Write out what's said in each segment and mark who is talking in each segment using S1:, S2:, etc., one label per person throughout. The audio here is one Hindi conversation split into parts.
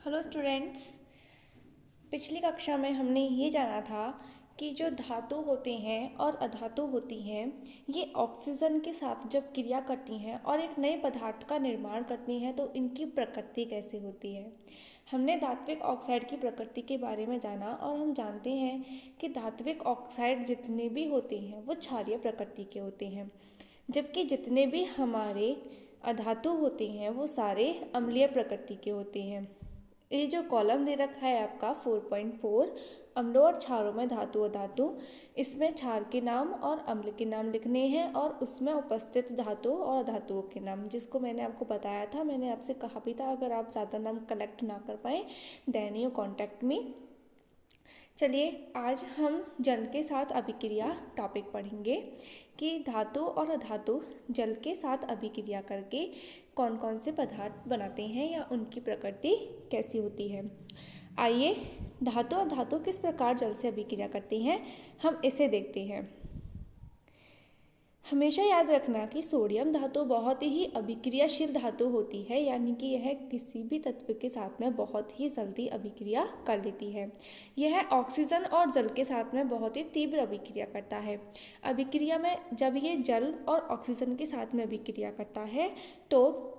S1: Hello students. पिछली कक्षा में हमने ये जाना था कि जो धातु होते हैं और अधातु होती हैं ये ऑक्सीजन के साथ जब क्रिया करती हैं और एक नए पदार्थ का निर्माण करती हैं तो इनकी प्रकृति कैसे होती है। हमने धात्विक ऑक्साइड की प्रकृति के बारे में जाना और हम जानते हैं कि धात्विक ऑक्साइड जितने भी होते हैं वो क्षारीय प्रकृति के होते हैं, जबकि जितने भी हमारे अधातु होते हैं वो सारे अम्लीय प्रकृति के होते हैं। ये जो कॉलम दे रखा है आपका 4.4 अम्लों और क्षारों में धातु अधातु, इसमें क्षार के नाम और अम्ल के नाम लिखने हैं और उसमें उपस्थित धातु और धातुओं के नाम, जिसको मैंने आपको बताया था, मैंने आपसे कहा भी था अगर आप ज़्यादा नाम कलेक्ट ना कर पाए देन यू कॉन्टैक्ट मी। चलिए आज हम जल के साथ अभिक्रिया टॉपिक पढ़ेंगे कि धातु और अधातु जल के साथ अभिक्रिया करके कौन कौन से पदार्थ बनाते हैं या उनकी प्रकृति कैसी होती है। आइए धातु और धातु किस प्रकार जल से अभिक्रिया करते हैं हम इसे देखते हैं। हमेशा याद रखना कि सोडियम धातु बहुत ही अभिक्रियाशील धातु होती है, यानी कि यह किसी भी तत्व के साथ में बहुत ही जल्दी अभिक्रिया कर लेती है। यह ऑक्सीजन और जल के साथ में बहुत ही तीव्र अभिक्रिया करता है। अभिक्रिया में जब ये जल और ऑक्सीजन के साथ में अभिक्रिया करता है तो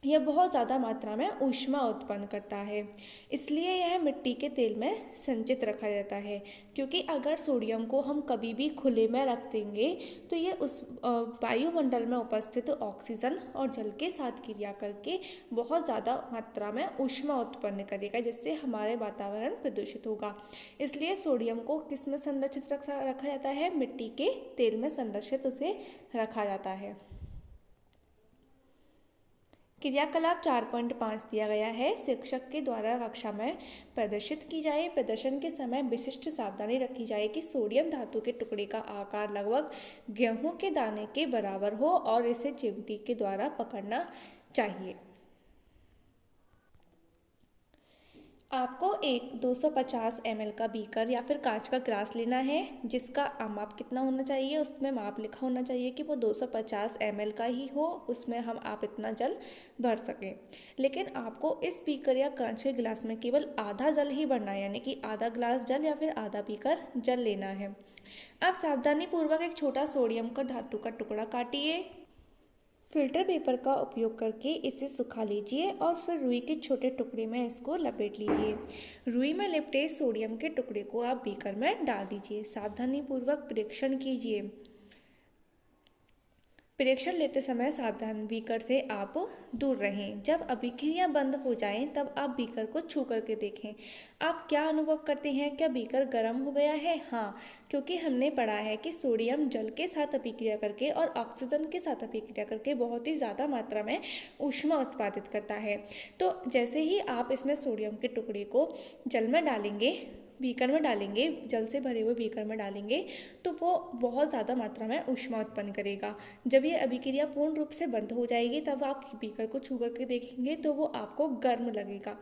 S1: यह बहुत ज़्यादा मात्रा में ऊष्मा उत्पन्न करता है, इसलिए यह मिट्टी के तेल में संचित रखा जाता है। क्योंकि अगर सोडियम को हम कभी भी खुले में रख देंगे तो ये उस वायुमंडल में उपस्थित ऑक्सीजन और जल के साथ क्रिया करके बहुत ज़्यादा मात्रा में ऊष्मा उत्पन्न करेगा, जिससे हमारे वातावरण प्रदूषित होगा। इसलिए सोडियम को किस में संरक्षित रखा जाता है, मिट्टी के तेल में संरक्षित उसे रखा जाता है। क्रियाकलाप 4.5 दिया गया है, शिक्षक के द्वारा कक्षा में प्रदर्शित की जाए। प्रदर्शन के समय विशिष्ट सावधानी रखी जाए कि सोडियम धातु के टुकड़े का आकार लगभग गेहूं के दाने के बराबर हो और इसे चिमटी के द्वारा पकड़ना चाहिए। आपको एक 250 ml का बीकर या फिर कांच का ग्लास लेना है, जिसका माप कितना होना चाहिए उसमें माप लिखा होना चाहिए कि वो 250 ml का ही हो, उसमें आप इतना जल भर सकें। लेकिन आपको इस बीकर या कांच के गिलास में केवल आधा जल ही भरना है, यानी कि आधा ग्लास जल या फिर आधा बीकर जल लेना है। अब सावधानी पूर्वक एक छोटा सोडियम का धातु का टुकड़ा काटिए। फिल्टर पेपर का उपयोग करके इसे सुखा लीजिए और फिर रुई के छोटे टुकड़े में इसको लपेट लीजिए। रुई में लिपटे सोडियम के टुकड़े को आप बीकर में डाल दीजिए। सावधानीपूर्वक परीक्षण कीजिए। परीक्षण लेते समय सावधान, बीकर से आप दूर रहें। जब अभिक्रिया बंद हो जाए तब आप बीकर को छू करके देखें। आप क्या अनुभव करते हैं, क्या बीकर गर्म हो गया है? हाँ, क्योंकि हमने पढ़ा है कि सोडियम जल के साथ अभिक्रिया करके और ऑक्सीजन के साथ अभिक्रिया करके बहुत ही ज़्यादा मात्रा में ऊष्मा उत्पादित करता है। तो जैसे ही आप इसमें सोडियम के टुकड़े को जल में डालेंगे, बीकर में डालेंगे, जल से भरे हुए बीकर में डालेंगे तो वो बहुत ज़्यादा मात्रा में ऊष्मा उत्पन्न करेगा। जब ये अभिक्रिया पूर्ण रूप से बंद हो जाएगी तब आप बीकर को छू करके देखेंगे तो वो आपको गर्म लगेगा।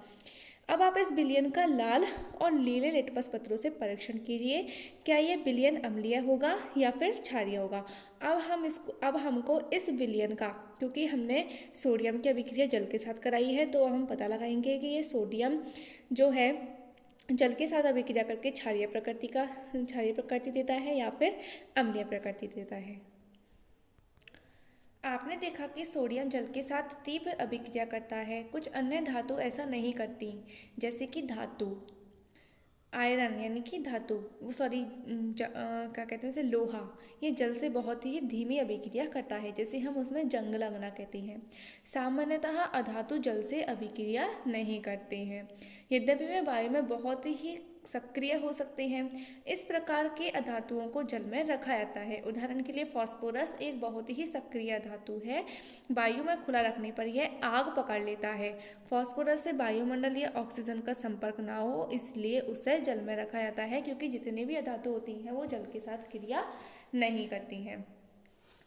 S1: अब आप इस विलयन का लाल और नीले लिटमस पत्रों से परीक्षण कीजिए, क्या ये विलयन अम्लीय होगा या फिर क्षारीय होगा। अब हमको इस विलयन का, क्योंकि हमने सोडियम की अभिक्रिया जल के साथ कराई है तो हम पता लगाएंगे कि ये सोडियम जो है जल के साथ अभिक्रिया करके क्षारीय प्रकृति देता है या फिर अम्लीय प्रकृति देता है। आपने देखा कि सोडियम जल के साथ तीव्र अभिक्रिया करता है, कुछ अन्य धातु ऐसा नहीं करती, जैसे कि धातु आयरन यानी कि धातु क्या कहते हैं उसे, लोहा, ये जल से बहुत ही धीमी अभिक्रिया करता है, जैसे हम उसमें जंग लगना कहते हैं। सामान्यतः अधातु जल से अभिक्रिया नहीं करते हैं, यद्यपि वे वायु में बहुत ही सक्रिय हो सकते हैं। इस प्रकार के अधातुओं को जल में रखा जाता है। उदाहरण के लिए फास्फोरस एक बहुत ही सक्रिय धातु है, वायु में खुला रखने पर यह आग पकड़ लेता है। फास्फोरस से वायुमंडल या ऑक्सीजन का संपर्क ना हो, इसलिए उसे जल में रखा जाता है, क्योंकि जितने भी अधातु होती हैं वो जल के साथ क्रिया नहीं करती हैं।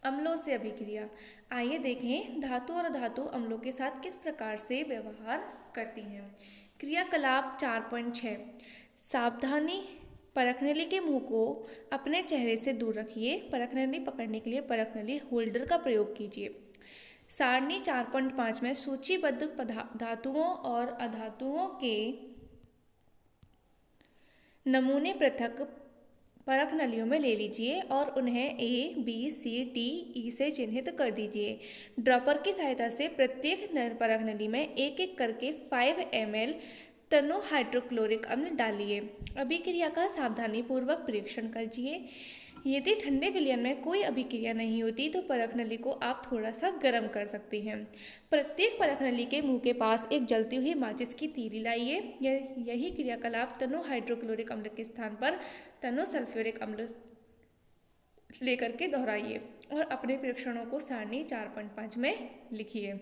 S1: अम्लों से अभिक्रिया, आइए देखें धातु और अधातु अम्लों के साथ किस प्रकार से व्यवहार करती हैं। क्रियाकलाप 4.6, सावधानी, परखनली के मुंह को अपने चेहरे से दूर रखिए। परखनली पकड़ने के लिए परखनली होल्डर का प्रयोग कीजिए। सारणी 4.5 में सूचीबद्ध धातुओं और अधातुओं के नमूने पृथक परख नलियों में ले लीजिए और उन्हें ए, बी, सी, डी, ई से चिन्हित कर दीजिए। ड्रॉपर की सहायता से प्रत्येक परख नली में एक एक करके 5 ml तनु हाइड्रोक्लोरिक अम्ल डालिए। अभिक्रिया का सावधानीपूर्वक परीक्षण कीजिए। यदि ठंडे विलयन में कोई अभिक्रिया नहीं होती तो परख नली को आप थोड़ा सा गर्म कर सकते हैं। प्रत्येक परख नली के मुंह के पास एक जलती हुई माचिस की तीली लाइए। यही क्रियाकलाप तनु हाइड्रोक्लोरिक अम्ल के स्थान पर तनु सल्फ्यूरिक अम्ल लेकर के दोहराइए और अपने परीक्षणों को सारणी 4.5 में लिखिए।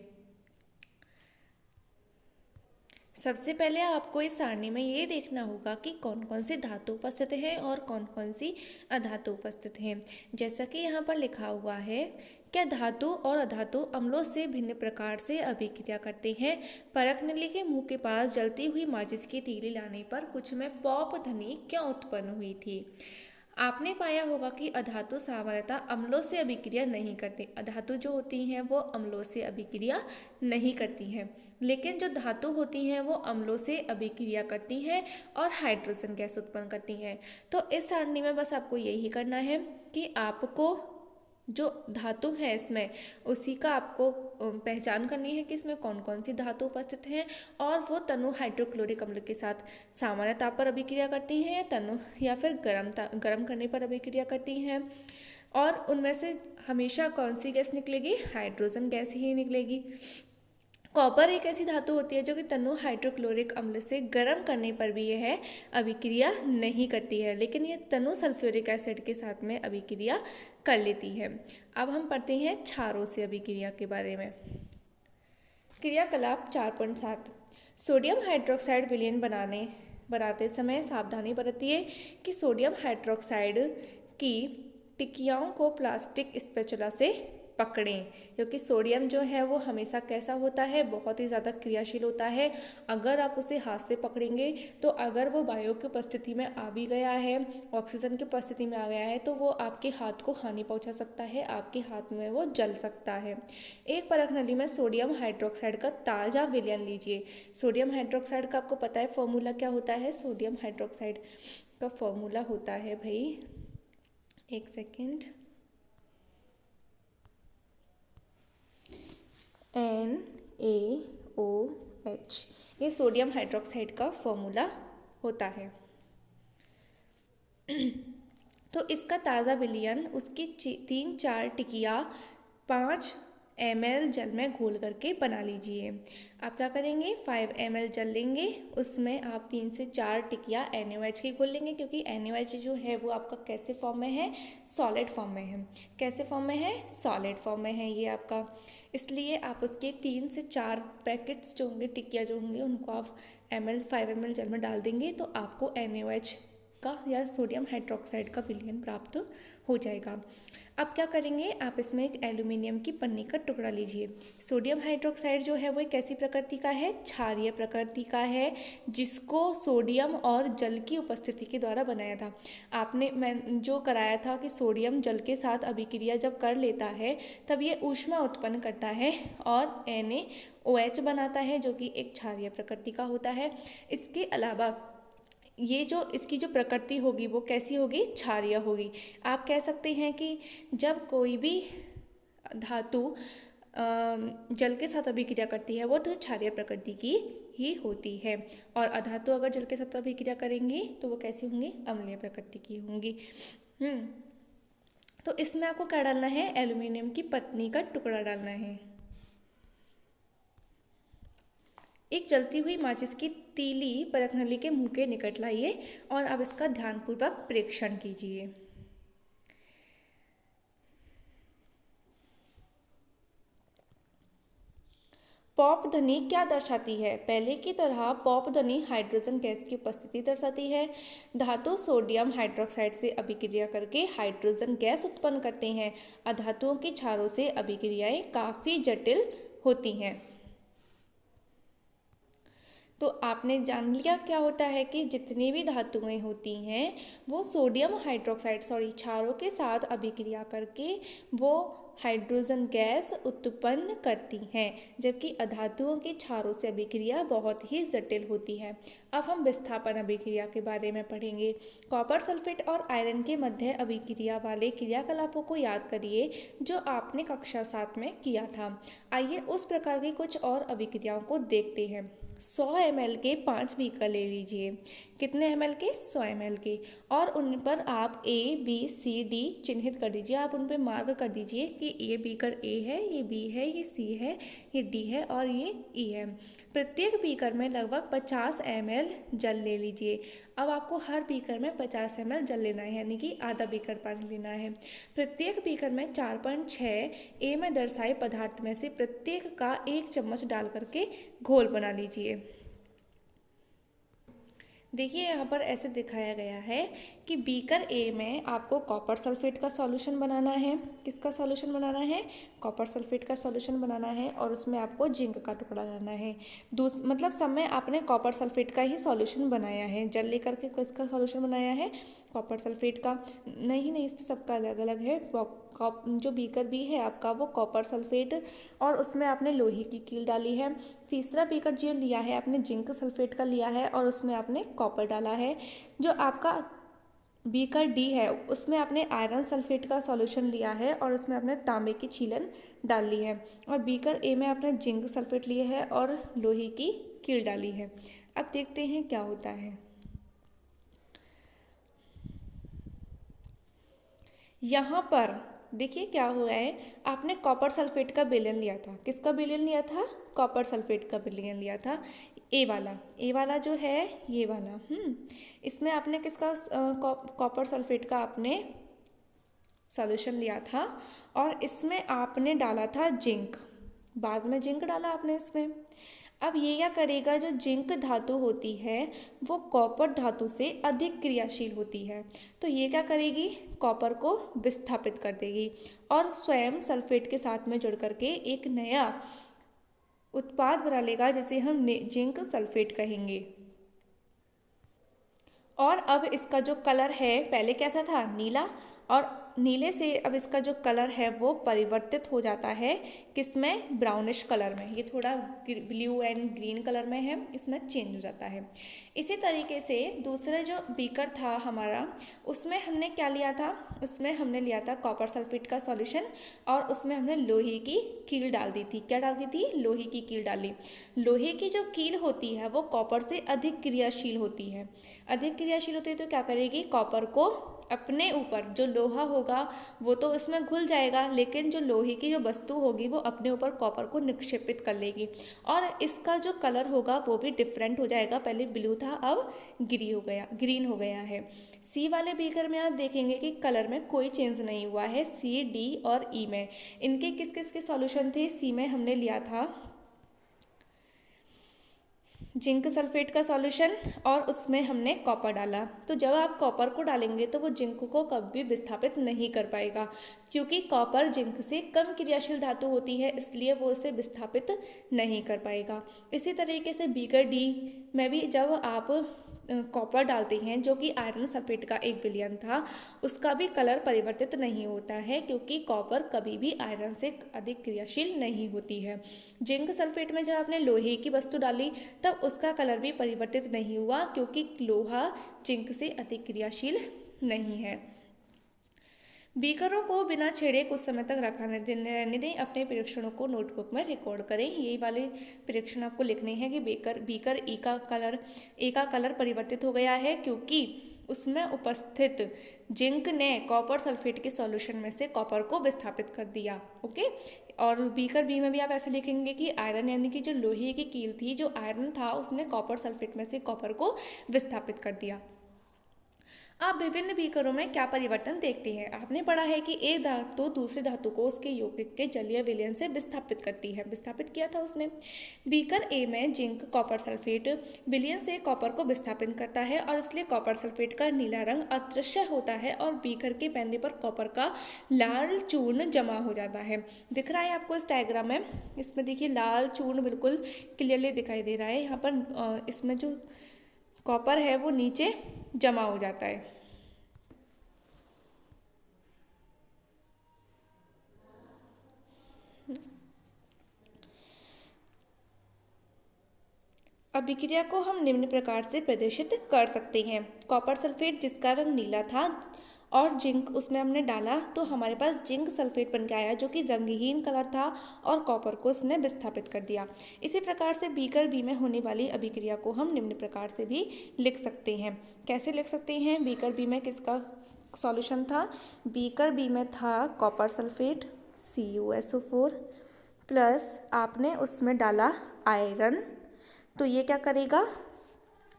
S1: सबसे पहले आपको इस सारणी में ये देखना होगा कि कौन कौन सी धातु उपस्थित हैं और कौन कौन सी अधातु उपस्थित हैं। जैसा कि यहाँ पर लिखा हुआ है, क्या धातु और अधातु अम्लों से भिन्न प्रकार से अभिक्रिया करते हैं। परख नली के मुंह के पास जलती हुई माचिस की तीली लाने पर कुछ में पॉप ध्वनि क्यों उत्पन्न हुई थी। आपने पाया होगा कि अधातु सामान्यतः अम्लों से अभिक्रिया नहीं करते। अधातु जो होती हैं वो अम्लों से अभिक्रिया नहीं करती हैं, लेकिन जो धातु होती हैं वो अम्लों से अभिक्रिया करती हैं और हाइड्रोजन गैस उत्पन्न करती हैं। तो इस सारणी में बस आपको यही करना है कि आपको जो धातु है इसमें उसी का आपको पहचान करनी है कि इसमें कौन कौन सी धातु उपस्थित हैं और वो तनु हाइड्रोक्लोरिक अम्ल के साथ सामान्य ताप पर अभिक्रिया करती हैं या तनु या फिर गर्म करने पर अभिक्रिया करती हैं। और उनमें से हमेशा कौन सी गैस निकलेगी, हाइड्रोजन गैस ही निकलेगी। कॉपर एक ऐसी धातु होती है जो कि तनु हाइड्रोक्लोरिक अम्ल से गर्म करने पर भी यह अभिक्रिया नहीं करती है, लेकिन ये तनु सल्फ्यूरिक एसिड के साथ में अभिक्रिया कर लेती है। अब हम पढ़ते हैं क्षारों से अभिक्रिया के बारे में। क्रियाकलाप 4.7 सोडियम हाइड्रोक्साइड विलयन बनाते समय सावधानी बरतिए कि सोडियम हाइड्रोक्साइड की टिकियाओं को प्लास्टिक स्पैचुला से पकड़ें, क्योंकि सोडियम जो है वो हमेशा कैसा होता है, बहुत ही ज़्यादा क्रियाशील होता है। अगर आप उसे हाथ से पकड़ेंगे तो अगर वो वायु की उपस्थिति में आ भी गया है, ऑक्सीजन की उपस्थिति में आ गया है, तो वो आपके हाथ को हानि पहुंचा सकता है, आपके हाथ में वो जल सकता है। एक परख नली में सोडियम हाइड्रोक्साइड का ताज़ा विलयन लीजिए। सोडियम हाइड्रोक्साइड का आपको पता है फॉर्मूला क्या होता है। सोडियम हाइड्रोक्साइड का फॉर्मूला होता है भाई, एक सेकेंड, NaOH, ये सोडियम हाइड्रोक्साइड का फॉर्मूला होता है। तो इसका ताज़ा विलयन उसकी 3-4 टिकिया 5 ml जल में घोल करके बना लीजिए। आप क्या करेंगे, 5 ml जल लेंगे, उसमें आप 3 से 4 टिकिया NaOH की घोल लेंगे, क्योंकि NaOH जो है वो आपका कैसे फॉर्म में है, सॉलिड फॉर्म में है। कैसे फॉर्म में है, सॉलिड फॉर्म में है ये आपका, इसलिए आप उसके 3 से 4 पैकेट्स जो होंगे, टिकिया जो होंगे, उनको आप 5 ml जल में डाल देंगे तो आपको NaOH का या सोडियम हाइड्रोक्साइड का विलयन प्राप्त हो जाएगा। अब क्या करेंगे, आप इसमें एक एल्यूमिनियम की पन्नी का टुकड़ा लीजिए। सोडियम हाइड्रोक्साइड जो है वो एक ऐसी प्रकृति का है, क्षारीय प्रकृति का है, जिसको सोडियम और जल की उपस्थिति के द्वारा बनाया था। मैं जो कराया था कि सोडियम जल के साथ अभिक्रिया जब कर लेता है तब ये ऊष्मा उत्पन्न करता है और NaOH बनाता है, जो कि एक क्षारीय प्रकृति का होता है। इसके अलावा ये जो इसकी जो प्रकृति होगी वो कैसी होगी, क्षारीय होगी। आप कह सकते हैं कि जब कोई भी धातु जल के साथ अभिक्रिया करती है वो तो क्षारीय प्रकृति की ही होती है, और अधातु अगर जल के साथ अभिक्रिया करेंगी तो वो कैसी होंगी, अम्लीय प्रकृति की होंगी। तो इसमें आपको क्या डालना है, एल्यूमिनियम की पन्नी का टुकड़ा डालना है। एक जलती हुई माचिस की तीली परख नली के मुंह के निकट लाइए और अब इसका ध्यानपूर्वक परीक्षण कीजिए। पॉप ध्वनि क्या दर्शाती है। पहले की तरह पॉप ध्वनि हाइड्रोजन गैस की उपस्थिति दर्शाती है। धातु सोडियम हाइड्रोक्साइड से अभिक्रिया करके हाइड्रोजन गैस उत्पन्न करते हैं। अधातुओं की क्षारों से अभिक्रियाएं काफ़ी जटिल होती हैं। तो आपने जान लिया क्या होता है कि जितनी भी धातुएं होती हैं वो सोडियम हाइड्रोक्साइड क्षारों के साथ अभिक्रिया करके वो हाइड्रोजन गैस उत्पन्न करती हैं, जबकि अधातुओं के क्षारों से अभिक्रिया बहुत ही जटिल होती है। अब हम विस्थापन अभिक्रिया के बारे में पढ़ेंगे। कॉपर सल्फेट और आयरन के मध्य अभिक्रिया वाले क्रियाकलापों को याद करिए जो आपने कक्षा 7 में किया था। आइए उस प्रकार की कुछ और अभिक्रियाओं को देखते हैं। 100 ml के 5 बीकर ले लीजिए। कितने ml के? 100 ml के। और उन पर आप A, B, C, D चिन्हित कर दीजिए। आप उन पर मार्क कर दीजिए कि ये बीकर A है, ये B है, ये C है, ये D है और ये E है। प्रत्येक बीकर में लगभग 50 ml जल ले लीजिए। अब आपको हर बीकर में 50 ml जल लेना है, यानी कि आधा बीकर पानी लेना है। प्रत्येक बीकर में 4.6 A में दर्शाए पदार्थ में से प्रत्येक का 1 चम्मच डाल करके घोल बना लीजिए। देखिए यहाँ पर ऐसे दिखाया गया है कि बीकर ए में आपको कॉपर सल्फेट का सॉल्यूशन बनाना है। किसका सॉल्यूशन बनाना है? कॉपर सल्फेट का सॉल्यूशन बनाना है और उसमें आपको जिंक का टुकड़ा डालना है। मतलब सब में आपने कॉपर सल्फेट का ही सॉल्यूशन बनाया है। जल लेकर के किसका सॉल्यूशन बनाया है? कॉपर सल्फेट का। नहीं, इसमें सबका अलग अलग है। जो बीकर बी है आपका वो कॉपर सल्फेट और उसमें आपने लोहे की कील डाली है। तीसरा बीकर जो लिया है आपने जिंक सल्फेट का लिया है और उसमें आपने कॉपर डाला है। जो आपका बीकर डी है उसमें आपने आयरन सल्फेट का सॉल्यूशन लिया है और उसमें आपने तांबे की छीलन डाल ली है। और बीकर ए में आपने जिंक सल्फेट लिए है और लोहे की कील डाली है। अब देखते हैं क्या होता है। यहाँ पर देखिए क्या हुआ है। आपने कॉपर सल्फेट का विलयन लिया था। किसका विलयन लिया था? कॉपर सल्फेट का विलयन लिया था। ए वाला जो है ये वाला। इसमें आपने किसका कॉपर सल्फेट का आपने सॉल्यूशन लिया था और इसमें आपने डाला था जिंक। बाद में जिंक डाला आपने इसमें। अब ये क्या करेगा? जो जिंक धातु होती है वो कॉपर धातु से अधिक क्रियाशील होती है, तो ये क्या करेगी? कॉपर को विस्थापित कर देगी और स्वयं सल्फेट के साथ में जुड़ करके एक नया उत्पाद बना लेगा जिसे हम जिंक सल्फेट कहेंगे। और अब इसका जो कलर है पहले कैसा था? नीला, और नीले से अब इसका जो कलर है वो परिवर्तित हो जाता है किसमें? ब्राउनिश कलर में। ये थोड़ा ब्लू एंड ग्रीन कलर में है, इसमें चेंज हो जाता है। इसी तरीके से दूसरा जो बीकर था हमारा उसमें हमने क्या लिया था? उसमें हमने लिया था कॉपर सल्फेट का सॉल्यूशन और उसमें हमने लोहे की कील डाल दी थी। क्या डाल दी थी? लोहे की कील डाली। लोहे की जो कील होती है वो कॉपर से अधिक क्रियाशील होती है। अधिक क्रियाशील होती है तो क्या करेगी? कॉपर को अपने ऊपर, जो लोहा होगा वो तो इसमें घुल जाएगा लेकिन जो लोहे की जो वस्तु होगी वो अपने ऊपर कॉपर को निक्षेपित कर लेगी और इसका जो कलर होगा वो भी डिफरेंट हो जाएगा। पहले ब्लू था अब ग्रीन हो गया है। सी वाले बीकर में आप देखेंगे कि कलर में कोई चेंज नहीं हुआ है। सी, डी और ई में इनके किस किस के सॉल्यूशन थे? सी में हमने लिया था जिंक सल्फेट का सॉल्यूशन और उसमें हमने कॉपर डाला। तो जब आप कॉपर को डालेंगे तो वो जिंक को कभी विस्थापित नहीं कर पाएगा क्योंकि कॉपर जिंक से कम क्रियाशील धातु होती है, इसलिए वो इसे विस्थापित नहीं कर पाएगा। इसी तरीके से बीकर डी में भी जब आप कॉपर डालते हैं जो कि आयरन सल्फेट का एक विलयन था, उसका भी कलर परिवर्तित नहीं होता है क्योंकि कॉपर कभी भी आयरन से अधिक क्रियाशील नहीं होती है। जिंक सल्फेट में जब आपने लोहे की वस्तु डाली तब उसका कलर भी परिवर्तित नहीं हुआ क्योंकि लोहा जिंक से अधिक क्रियाशील नहीं है। बीकरों को बिना छेड़े कुछ समय तक रहने दें। अपने परीक्षणों को नोटबुक में रिकॉर्ड करें। यही वाले परीक्षण आपको लिखने हैं कि बीकर ए का कलर परिवर्तित हो गया है क्योंकि उसमें उपस्थित जिंक ने कॉपर सल्फेट के सॉल्यूशन में से कॉपर को विस्थापित कर दिया। ओके। और बीकर बी में भी आप ऐसे लिखेंगे कि आयरन यानी कि जो लोहे की कील थी, जो आयरन था उसने कॉपर सल्फेट में से कॉपर को विस्थापित कर दिया। आप विभिन्न बीकरों में क्या परिवर्तन देखते हैं? आपने पढ़ा है कि एक धातु दूसरे धातु को उसके यौगिक के जलीय विलयन से विस्थापित करती है। विस्थापित किया था उसने। बीकर ए में जिंक कॉपर सल्फेट विलयन से कॉपर को विस्थापित करता है और इसलिए कॉपर सल्फेट का नीला रंग अदृश्य होता है और बीकर के पैंदे पर कॉपर का लाल चूर्ण जमा हो जाता है। दिख रहा है आपको इस डायग्राम में? इसमें देखिए लाल चूर्ण बिल्कुल क्लियरली दिखाई दे रहा है। यहाँ पर इसमें जो कॉपर है वो नीचे जमा हो जाता है। अभिक्रिया को हम निम्न प्रकार से प्रदर्शित कर सकते हैं। कॉपर सल्फेट जिसका रंग नीला था और जिंक उसमें हमने डाला तो हमारे पास जिंक सल्फेट बन के आया जो कि रंगहीन कलर था और कॉपर को इसने विस्थापित कर दिया। इसी प्रकार से बीकर बी में होने वाली अभिक्रिया को हम निम्न प्रकार से भी लिख सकते हैं। कैसे लिख सकते हैं? बीकर बी में किसका सॉल्यूशन था? बीकर बी में था कॉपर सल्फेट CuSO4 प्लस आपने उसमें डाला आयरन, तो ये क्या करेगा?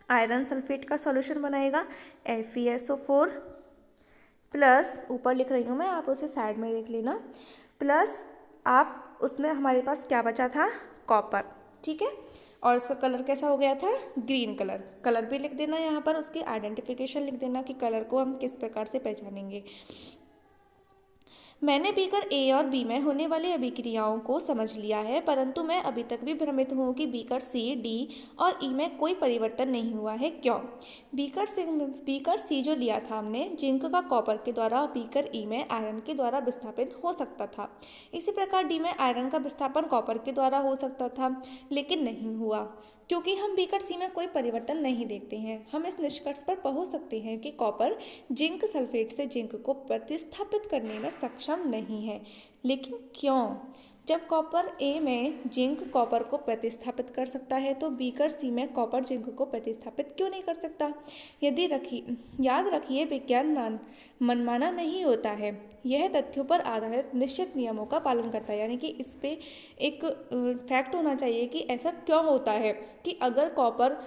S1: आयरन सल्फेट का सॉल्यूशन बनाएगा FeSO4 प्लस, ऊपर लिख रही हूँ मैं, आप उसे साइड में लिख लेना, प्लस आप उसमें हमारे पास क्या बचा था? कॉपर। ठीक है, और उसका कलर कैसा हो गया था? Green colour. कलर भी लिख देना यहाँ पर, उसकी आइडेंटिफिकेशन लिख देना कि कलर को हम किस प्रकार से पहचानेंगे। मैंने बीकर ए और बी में होने वाली अभिक्रियाओं को समझ लिया है, परंतु मैं अभी तक भी भ्रमित हूँ कि बीकर सी, डी और ई में कोई परिवर्तन नहीं हुआ है, क्यों? बीकर सी जो लिया था हमने जिंक का कॉपर के द्वारा, बीकर ई में आयरन के द्वारा विस्थापन हो सकता था। इसी प्रकार डी में आयरन का विस्थापन कॉपर के द्वारा हो सकता था, लेकिन नहीं हुआ क्योंकि हम बीकर सी में कोई परिवर्तन नहीं देखते हैं। हम इस निष्कर्ष पर पहुंच सकते हैं कि कॉपर जिंक सल्फेट से जिंक को प्रतिस्थापित करने में सक्षम नहीं है। लेकिन क्यों? जब कॉपर ए में जिंक कॉपर को प्रतिस्थापित कर सकता है तो बीकर सी में कॉपर जिंक को प्रतिस्थापित क्यों नहीं कर सकता? याद रखिए, विज्ञान मनमाना नहीं होता है, यह तथ्यों पर आधारित निश्चित नियमों का पालन करता है। यानी कि इस पे एक फैक्ट होना चाहिए कि ऐसा क्यों होता है कि अगर कॉपर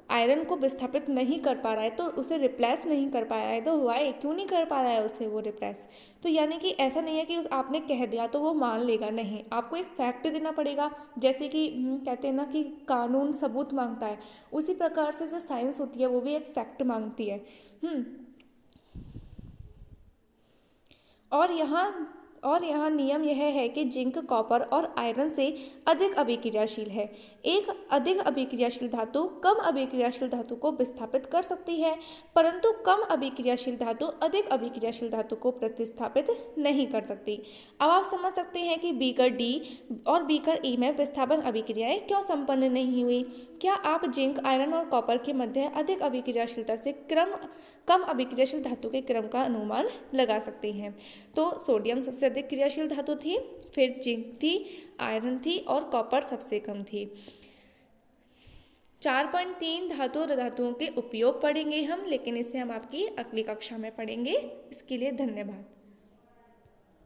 S1: आयरन को विस्थापित नहीं कर पा रहा है तो उसे रिप्लेस नहीं कर पाया है, तो वाई क्यों नहीं कर पा रहा है उसे वो रिप्लेस? तो यानी कि ऐसा नहीं है कि आपने कह दिया तो वो मान लेगा, नहीं, आपको एक फैक्ट देना पड़ेगा। जैसे कि कहते हैं ना कि कानून सबूत मांगता है, उसी प्रकार से जो साइंस होती है वो भी एक फैक्ट मांगती है। और यहाँ नियम यह है कि जिंक कॉपर और आयरन से अधिक अभिक्रियाशील है। एक अधिक अभिक्रियाशील धातु कम अभिक्रियाशील धातु को विस्थापित कर सकती है, परंतु कम अभिक्रियाशील धातु अधिक अभिक्रियाशील धातु को प्रतिस्थापित नहीं कर सकती। अब आप समझ सकते हैं कि बीकर डी और बीकर ई में विस्थापन अभिक्रियाएं क्यों संपन्न नहीं हुई। क्या आप जिंक, आयरन और कॉपर के मध्य अधिक अभिक्रियाशीलता से कम अभिक्रियाशील धातु के क्रम का अनुमान लगा सकते हैं? तो सोडियम सबसे अधिक क्रियाशील धातु थी, फिर जिंक थी, आयरन थी और कॉपर सबसे कम थी। 4.3 धातुओं के उपयोग पढ़ेंगे हम, लेकिन इसे हम आपकी अगली कक्षा में पढ़ेंगे। इसके लिए धन्यवाद।